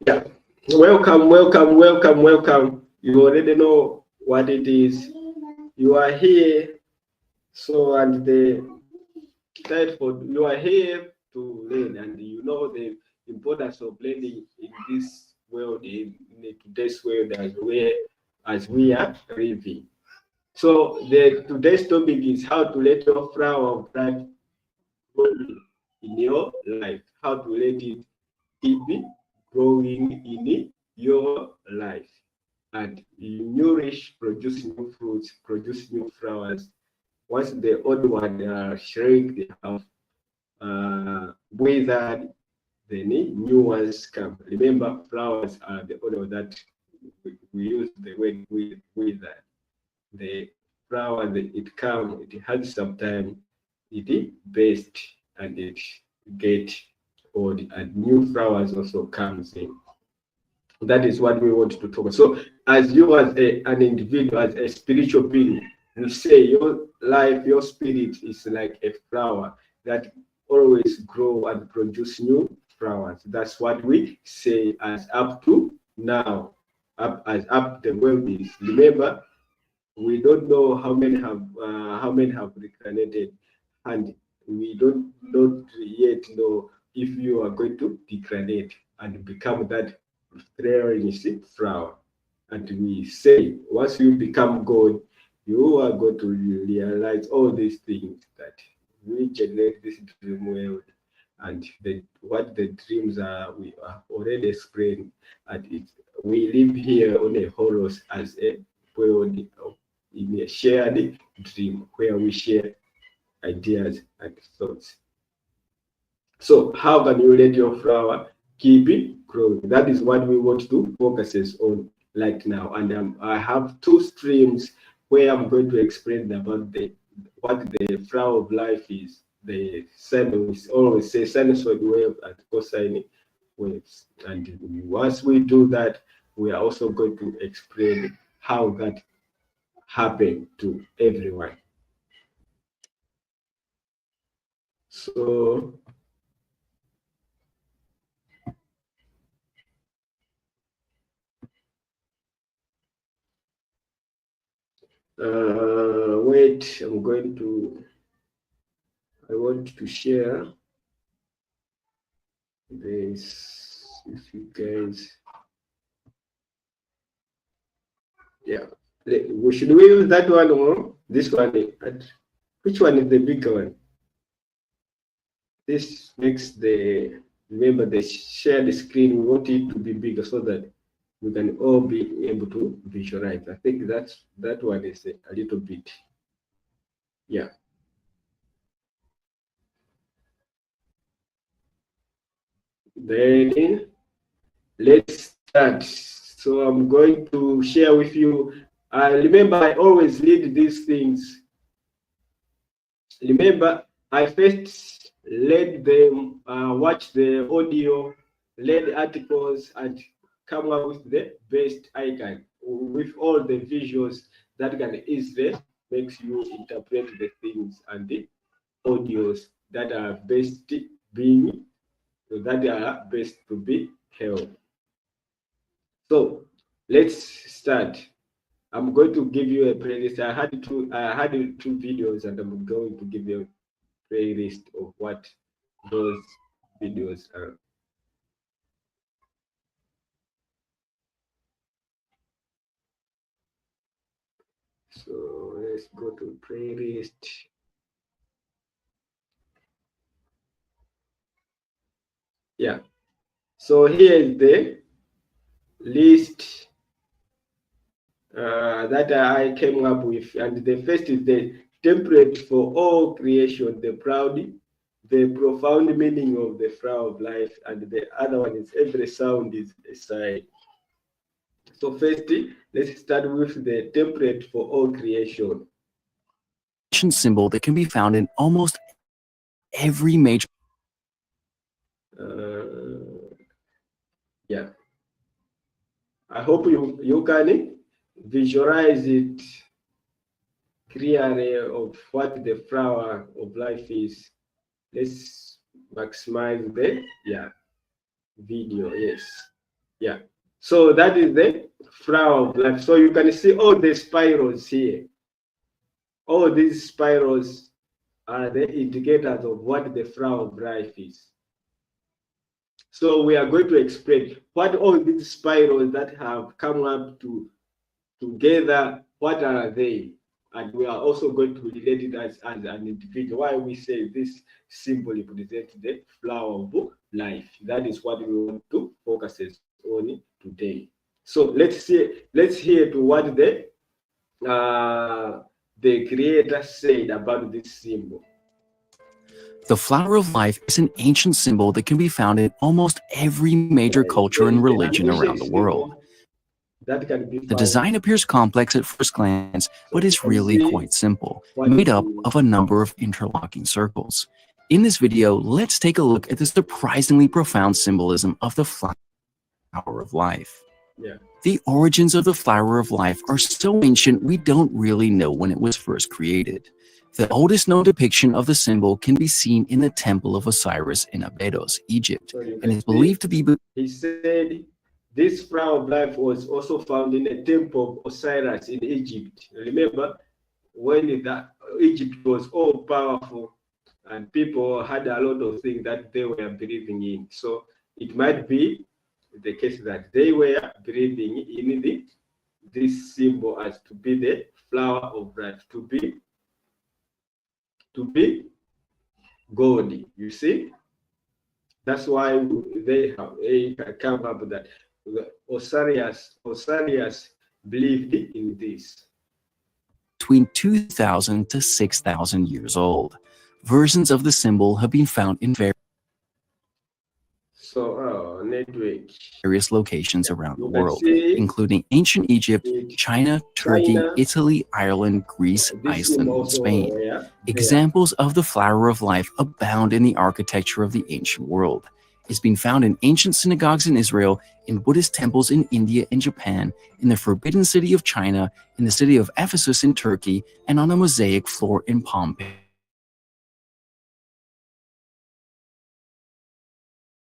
Yeah. Welcome. You already know what it is. You are here. So, and the title, you are here to learn, and you know the importance of learning in this world, in today's world, as we are living. So, the today's topic is how to let your flower of life grow in your life. How to let it keep growing in your life and nourish, produce new fruits, produce new flowers. Once the old one shrink, they have withered, then new ones come. Remember, flowers are the order that we use the word withered. The flower, it come, it has some time, it burst and it get old, and new flowers also comes in. That is what we want to talk about. So, as you as an individual, as a spiritual being, you say your life, your spirit is like a flower that always grow and produce new flowers. That's what we say as up to now, up the world is. Remember, we don't know how many have reincarnated, and we don't not yet know if you are going to reincarnate and become that flourishing flower. And we say once you become God, you are going to realize all these things that we generate this dream world, and what the dreams are we are already explained, and we live here on a holos as a world in a shared dream where we share ideas and thoughts. So how can you let your flower keep it growing? That is what we want to focus on right now. And I have two streams where I'm going to explain about what the flower of life is. The sun, we always say sinusoid wave and cosine waves. And once we do that, we are also going to explain how that happened to everyone. So wait, I want to share this if you guys, yeah. Should we use that one or this one? Which one is the bigger one? This makes remember the share the screen, we want it to be bigger so that we can all be able to visualize. I think that one is a little bit, yeah. Then let's start. So I'm going to share with you. Remember, I always lead these things. Remember, I first let them watch the audio, read articles, and come up with the best I can with all the visuals that can easily makes you interpret the things, and the audios that are best being that are best to be held. So let's start. I'm going to give you a playlist. I had two videos, and I'm going to give you a playlist of what those videos are. So let's go to playlist. Yeah. So here is the list that I came up with, and the first is the template for all creation, the profound meaning of the flower of life, and the other one is every sound is a sign. So first, let's start with the template for all creation. Symbol that can be found in almost every major. Yeah. I hope you can visualize it clearly of what the flower of life is. Let's maximize video. Yes. Yeah. So that is the flower of life. So you can see all the spirals here. All these spirals are the indicators of what the flower of life is. So we are going to explain what all these spirals that have come up together, what are they? And we are also going to relate it as an individual. Why we say this symbol represents the flower of life. That is what we want to focus on today. So let's hear to what the creator said about this symbol. The flower of life is an ancient symbol that can be found in almost every major culture and religion around the world. That can be The design appears complex at first glance, but is really quite simple, made up of a number of interlocking circles. In this video, let's take a look at the surprisingly profound symbolism of the flower of life. Yeah. The origins of the flower of life are so ancient we don't really know when it was first created. The oldest known depiction of the symbol can be seen in the Temple of Osiris in Abydos, Egypt, and is believed to be. He said this flower of life was also found in the Temple of Osiris in Egypt. Remember when Egypt was all powerful and people had a lot of things that they were believing in. So it might be the case that they were believing in this symbol as to be the flower of life, to be God. You see, that's why they come up with that. Osiris believed in this. Between 2,000 to 6,000 years old. Versions of the symbol have been found in various locations around the world, including ancient Egypt, China, Turkey, Italy, Ireland, Greece, Iceland, and Spain. Examples of the flower of life abound in the architecture of the ancient world. It's been found in ancient synagogues in Israel, in Buddhist temples in India and Japan, in the Forbidden City of China, in the city of Ephesus in Turkey, and on a mosaic floor in Pompeii.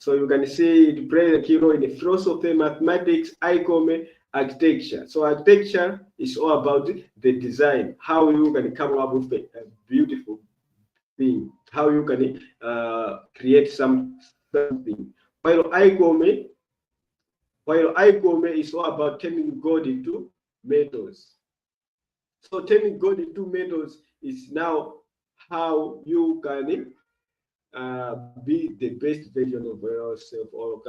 So you can see it plays a key role in the philosophy, mathematics, economy, architecture. So architecture is all about the design, how you can come up with a beautiful thing, how you can create something. While economy is all about turning gold into metals. So turning gold into metals is now how you can be the best version of yourself, or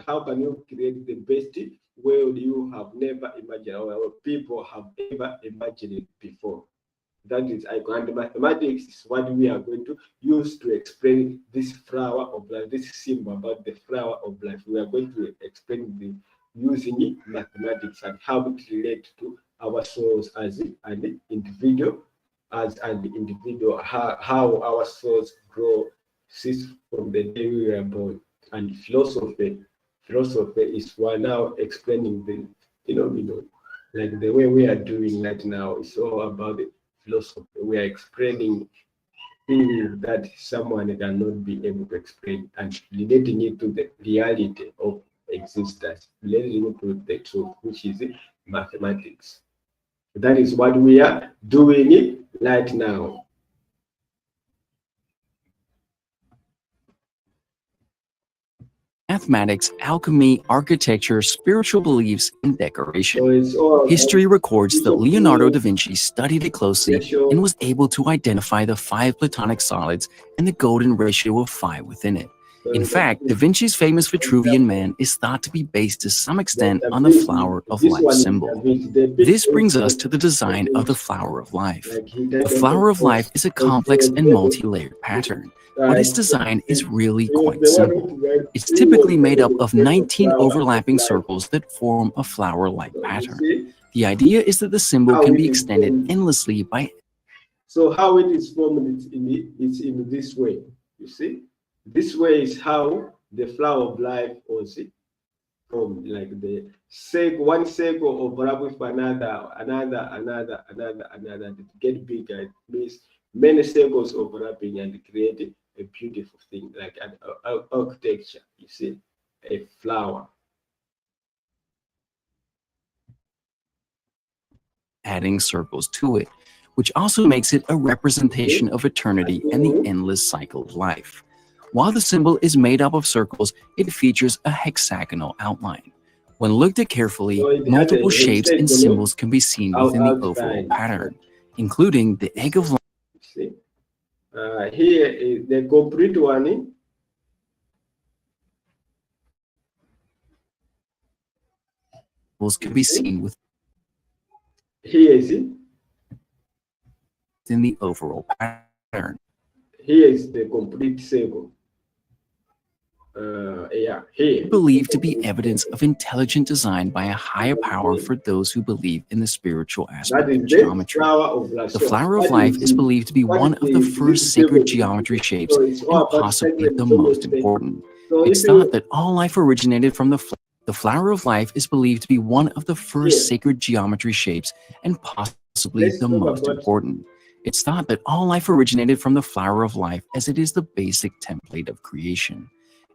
how can you create the best world you have never imagined or people have ever imagined before. That is icon. And mathematics is what we are going to use to explain this flower of life, this symbol about the flower of life. We are going to explain using mathematics and how it relates to our souls as an individual, how our souls grow since from the day we were born. And philosophy is now explaining the phenomenon, like the way we are doing right now. It's all about the philosophy. We are explaining things that someone cannot be able to explain and relating it to the reality of existence, relating it to the truth, which is mathematics. That is what we are doing right now. Mathematics, alchemy, architecture, spiritual beliefs, and decoration. History records that Leonardo da Vinci studied it closely and was able to identify the 5 Platonic solids and the golden ratio of 5 within it. In fact, Da Vinci's famous Vitruvian Man is thought to be based to some extent on the flower of life symbol. This brings us to the design of the flower of life. The flower of life is a complex and multi-layered pattern, but its design is really quite simple. It's typically made up of 19 overlapping circles that form a flower-like pattern. The idea is that the symbol can be extended endlessly by. So how it is formed, it's in this way, you see? This way is how the flower of life was formed, like one circle overlap with another, to get bigger. It means many circles overlapping and create a beautiful thing, like an architecture, you see. a flower. Adding circles to it, which also makes it a representation of eternity and the endless cycle of life. While the symbol is made up of circles, it features a hexagonal outline. When looked at carefully, multiple shapes and symbols can be seen within the overall pattern, including the egg of life. See? Here is the complete one. Can be seen within here is it. In the overall pattern. Here is the complete circle. Here. Believed to be evidence of intelligent design by a higher power for those who believe in the spiritual aspect of geometry. The flower of life is believed to be one of the first sacred geometry shapes and possibly the most important. It's thought that all life originated from the flower of life is believed to be one of the first sacred geometry shapes and possibly the most important. It's thought that all life originated from the flower of life as it is the basic template of creation.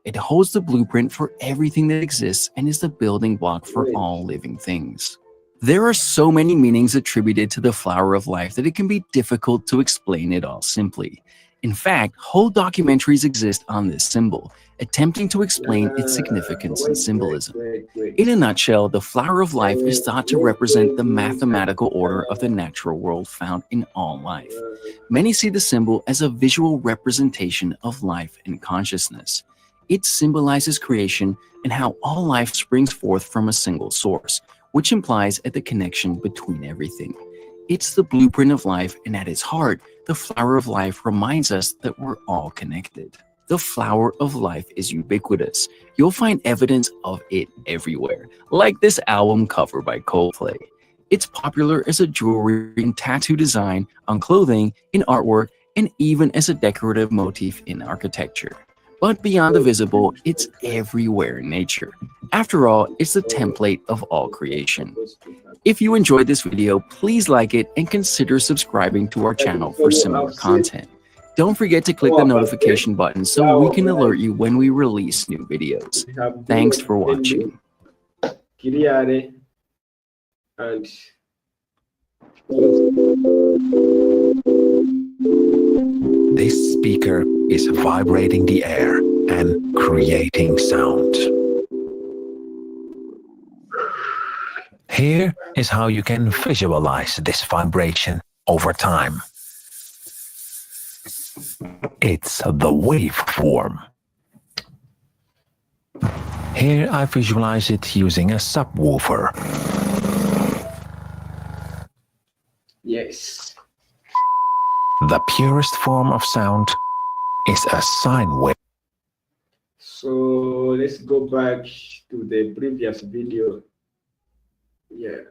It holds the blueprint for everything that exists and is the building block for all living things. There are so many meanings attributed to the flower of life that it can be difficult to explain it all simply. In fact, whole documentaries exist on this symbol, attempting to explain its significance and symbolism. In a nutshell, the flower of life is thought to represent the mathematical order of the natural world found in all life. Many see the symbol as a visual representation of life and consciousness. It symbolizes creation and how all life springs forth from a single source, which implies the connection between everything. It's the blueprint of life, and at its heart, the flower of life reminds us that we're all connected. The flower of life is ubiquitous. You'll find evidence of it everywhere, like this album cover by Coldplay. It's popular as a jewelry and tattoo design on clothing, in artwork, and even as a decorative motif in architecture. But beyond the visible, it's everywhere in nature. After all, it's the template of all creation. If you enjoyed this video, please like it and consider subscribing to our channel for similar content. Don't forget to click the notification button so we can alert you when we release new videos. Thanks for watching. And this speaker is vibrating the air and creating sound. Here is how you can visualize this vibration over time. It's the waveform. Here I visualize it using a subwoofer. yes. The purest form of sound is a sine wave. So let's go back to the previous video. Yeah.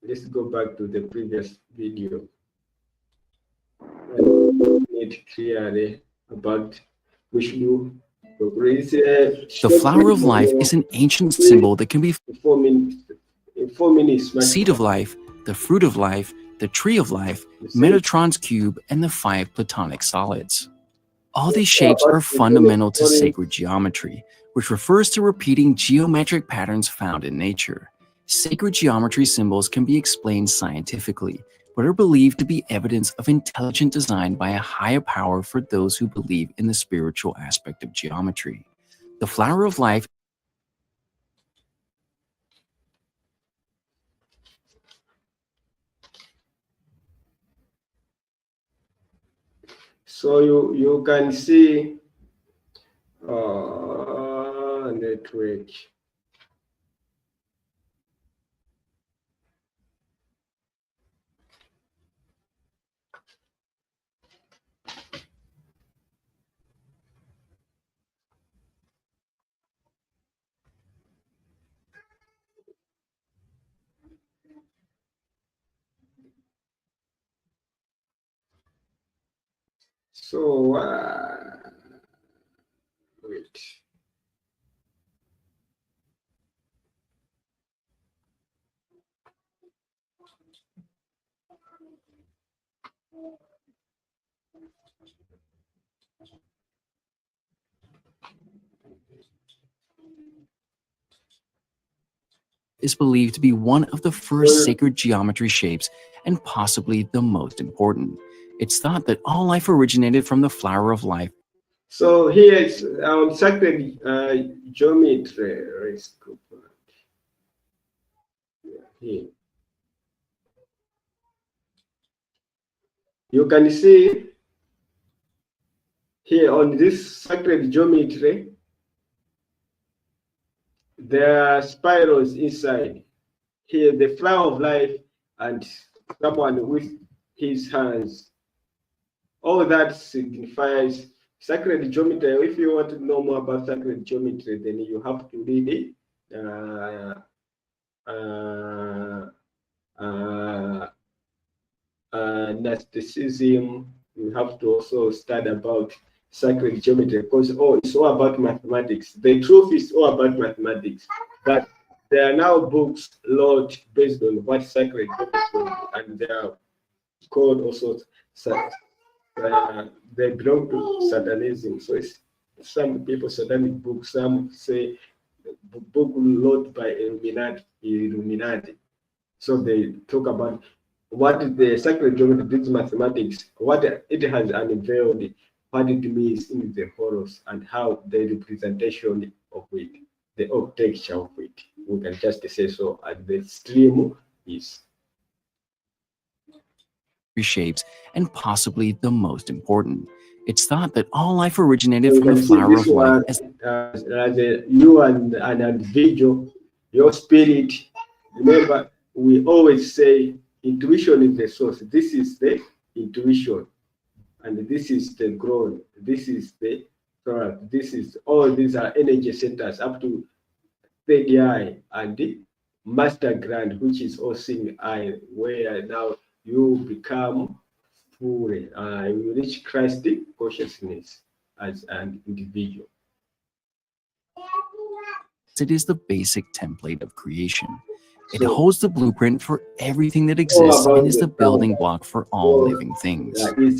Let's go back to the previous video. It clearly about which you. The flower of life is an ancient symbol that can be in 4 minutes. seed of life, the fruit of life, the tree of life, Metatron's cube, and the 5 Platonic solids. All these shapes are fundamental to sacred geometry, which refers to repeating geometric patterns found in nature. Sacred geometry symbols can be explained scientifically, but are believed to be evidence of intelligent design by a higher power for those who believe in the spiritual aspect of geometry. The flower of life So you can see network. So wait. is believed to be one of the first sacred geometry shapes and possibly the most important. It's thought that all life originated from the flower of life. So here it's sacred geometry. Let's go here. You can see here on this sacred geometry, there are spirals inside. Here, the flower of life and someone with his hands. All that signifies sacred geometry. If you want to know more about sacred geometry, then you have to read it. Gnosticism. You have to also study about sacred geometry because it's all about mathematics. The truth is all about mathematics, but there are now books wrote based on what sacred geometry is, and they are called also they belong to Satanism. So it's some people Satanic books, some say book wrote by Illuminati. So they talk about what the sacred geometry is, mathematics, what it has unveiled, what it means in the horrors, and how the representation of it, the architecture of it, we can just say so, and the stream is shapes and possibly the most important. It's thought that all life originated from the flower of life. As you and an individual, your spirit. Remember, we always say intuition is the source. This is the intuition, and this is the ground. This is the thorax. This is all these are energy centers up to third eye and the master gland, which is all seeing eye, where now you become fully, you reach Christ consciousness as an individual. It is the basic template of creation. It holds the blueprint for everything that exists and is the building block for all living things.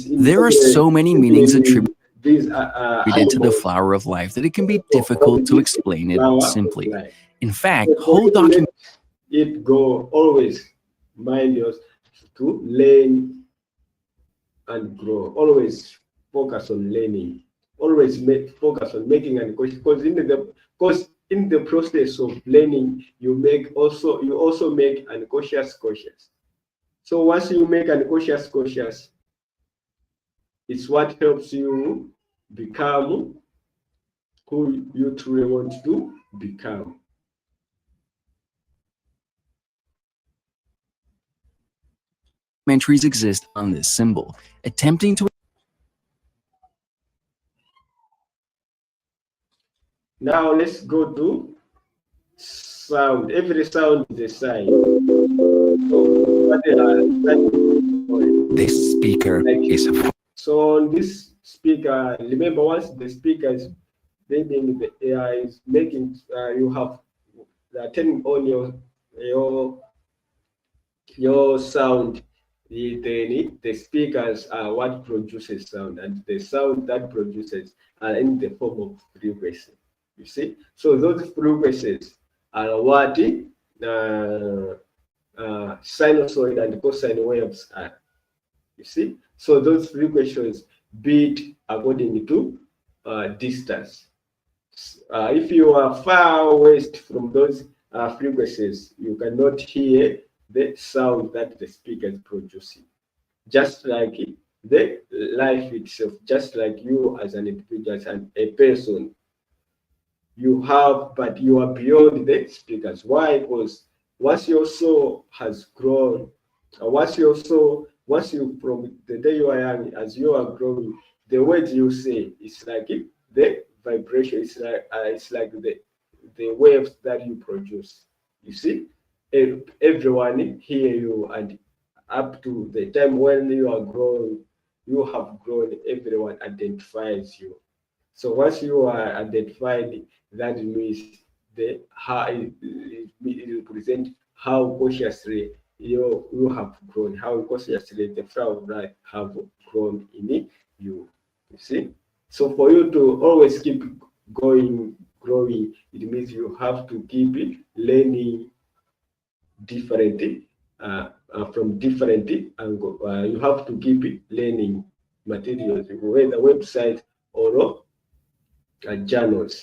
There are so many meanings attributed to the flower of life that it can be difficult to explain it simply. In fact, whole document it go always mind yours to learn and grow. Always focus on learning. Always focus on making an question, because in the process of learning, you also make unconscious conscious. So once you make unconscious conscious, it's what helps you become who you truly want to become. Entries exist on this symbol, attempting to. Now let's go to sound. Every sound is a sign. This speaker is a. So on this speaker, remember once the speaker is bending, the AI is making, you have turning on your sound. The speakers are what produces sound, and the sound that produces are in the form of frequency. You see, so those frequencies are what sinusoid and cosine waves are. You see, so those frequencies beat according to distance. If you are far west from those frequencies, you cannot hear the sound that the speaker is producing. Just like the life itself, just like you as an individual, as a person, you have, but you are beyond the speakers. Why? Because once your soul has grown, once you from the day you are young, as you are growing, the words you say, it's like the vibration. It's like the waves that you produce. You see, everyone hear you, and up to the time when you are growing, you have grown. Everyone identifies you. So once you are identified, that means how it represents how consciously you have grown, how consciously the flower of life have grown in you. You see? So for you to always keep growing, it means you have to keep learning different from different angles. You have to keep learning materials, whether website or journals.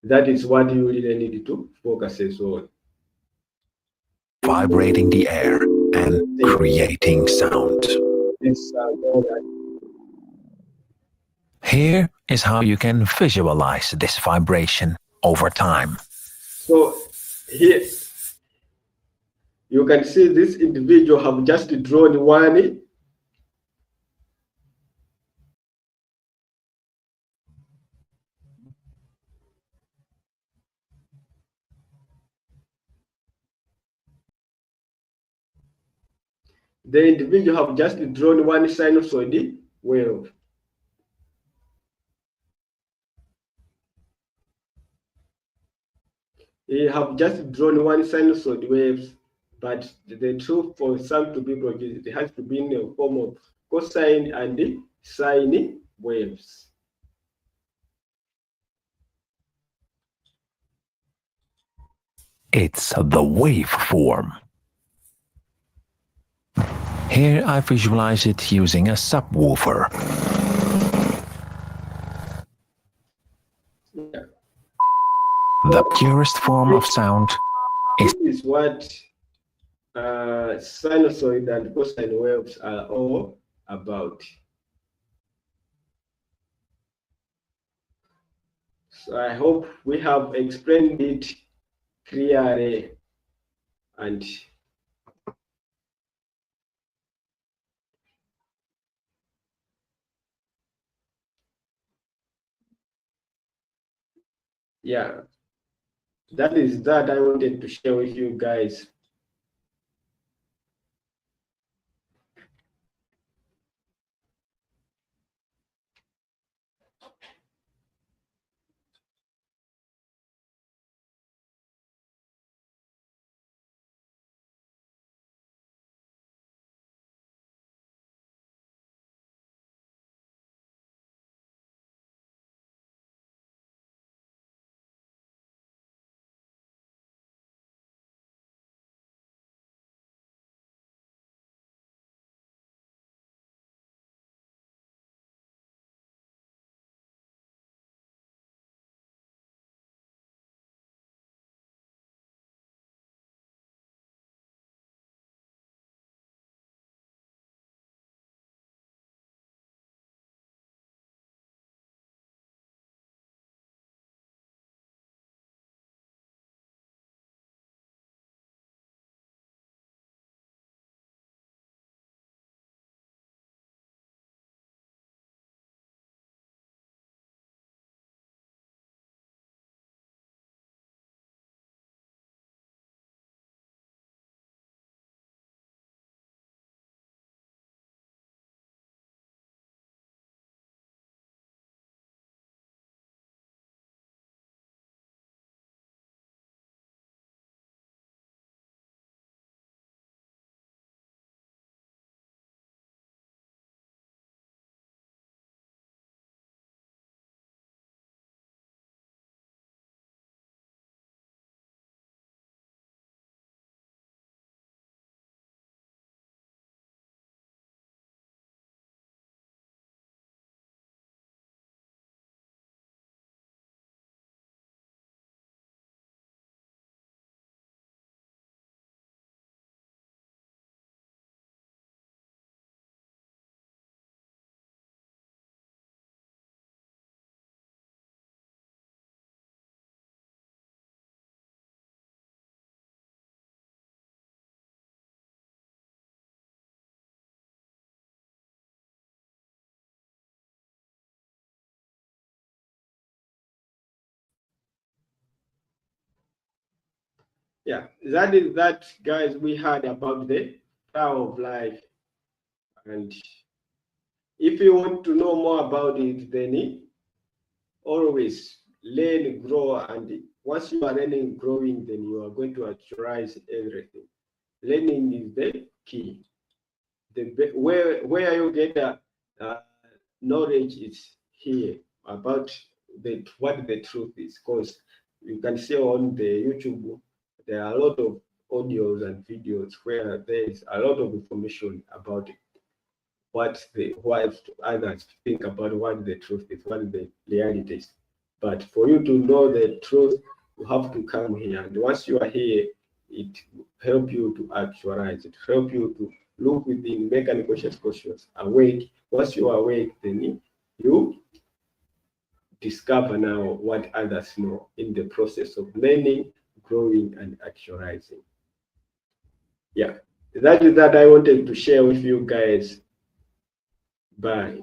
That is what you really need to focus on. Vibrating the air and creating sound. Here is how you can visualize this vibration over time. So here you can see this individual have just drawn one. The individual have just drawn one sinusoid wave. He have just drawn one sinusoid waves, but the truth for some to be produced, it has to be in the form of cosine and sine waves. It's the waveform. Here I visualize it using a subwoofer. Yeah. The purest form of sound is what sinusoid and cosine waves are all about. So I hope we have explained it clearly and yeah, that is that I wanted to share with you guys. Yeah, that is that, guys. We heard about the power of life, and if you want to know more about it, then always learn, grow, and once you are learning, growing, then you are going to actualize everything. Learning is the key. Where you get knowledge is here about what the truth is, because you can see on the YouTube there are a lot of audios and videos where there is a lot of information about what others think about what the truth is, what the reality is. But for you to know the truth, you have to come here. And once you are here, it help you to actualize. It help you to look within, make unconscious questions, awake. Once you are awake, then you discover now what others know in the process of learning, growing, and actualizing. Yeah, that is that I wanted to share with you guys. Bye.